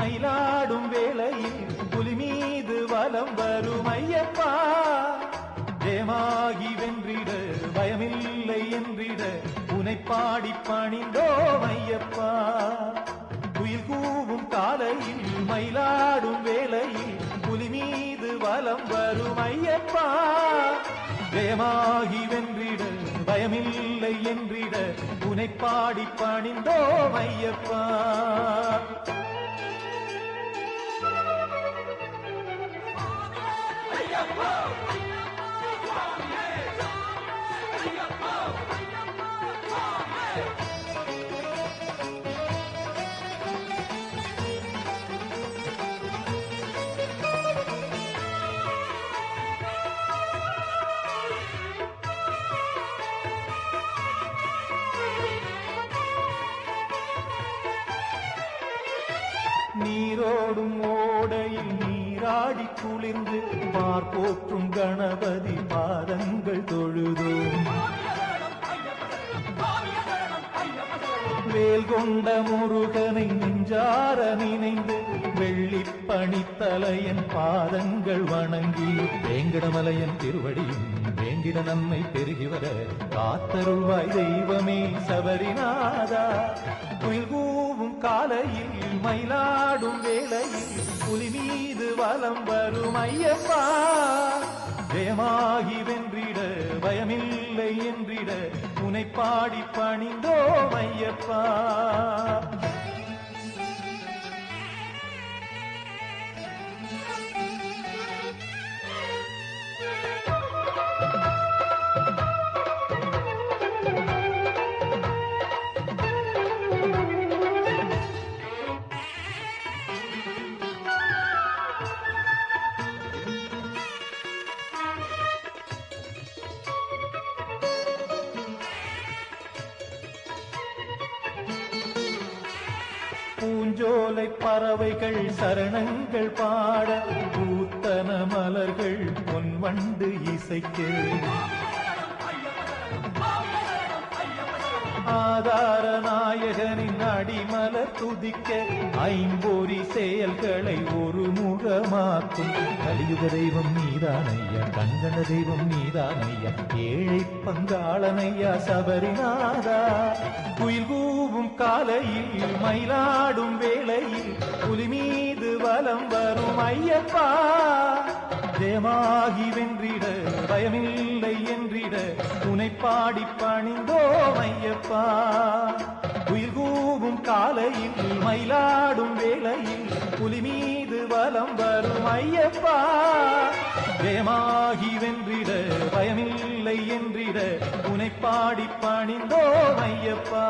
மயிலாடும் வேளையில் புலி மீது வலம் வரும் ஐயப்பா ஜெயமாகி வென்றிட பயமில்லை என்றிட உனை பாடி பணிந்தோம் ஐயப்பா குயில் கூவும் காலையில் மயிலாடும் வேளையில் புலி மீது வலம் வரும் ஐயப்பா ஜெயமாகி வென்றிட பயமில்லை என்றிட உனை பாடி பணிந்தோம் ஐயப்பா நீரோடும் ஓடையில் நீராடி குளிர்ந்து பார்ப்போற்றும் கணபதி பாதங்கள் தொழுதோம் வேல் கொண்ட முருகனை நெஞ்சார நினைந்து வெள்ளி பணித்தலையன் பாதங்கள் வணங்கி வேங்கடமலையன் திருவடியும் வேண்டிட நன்மை பெருகி வர காத்தருள்வாய் தெய்வமே சபரிநாதா குயில் கூவும் காலையில் மயிலாடும் வேளையில் புலி மீது வலம் வரும் ஐயப்பா ஜெயமாகி வென்றிட பயமில்லை என்றிட உனை பாடி பணிந்தோம் ஐயப்பா பூஞ்சோலை பறவைகள் சரணங்கள் பாட பூத்தன மலர்கள் பொன்வண்டு இசைக்கு ஆதார நாயகனின் அடிமலர் துதிக்க ஐம்பொறி செயல்களை ஒரு முகமாக்கும் கலியுக தெய்வம் நீதானையா கண்கண்ட தெய்வம் நீதானையா ஏழை பங்காளனையா சபரிநாதா குயில் கூவும் காலையில் மயிலாடும் வேளையில் புலி மீது வலம் வரும் ஐயப்பா ஜெயமாகி வென்றிட பயமில்லை என்றிட உனை பாடி பணிந்தோம் ஐயப்பா குயில் கூவும் காலையில் மயிலாடும் வேளையில் புலி மீது வலம் வரும் ஐயப்பா ஜெயமாகி வென்றிட பயமில்லை என்றிட உனை பாடி பணிந்தோம் ஐயப்பா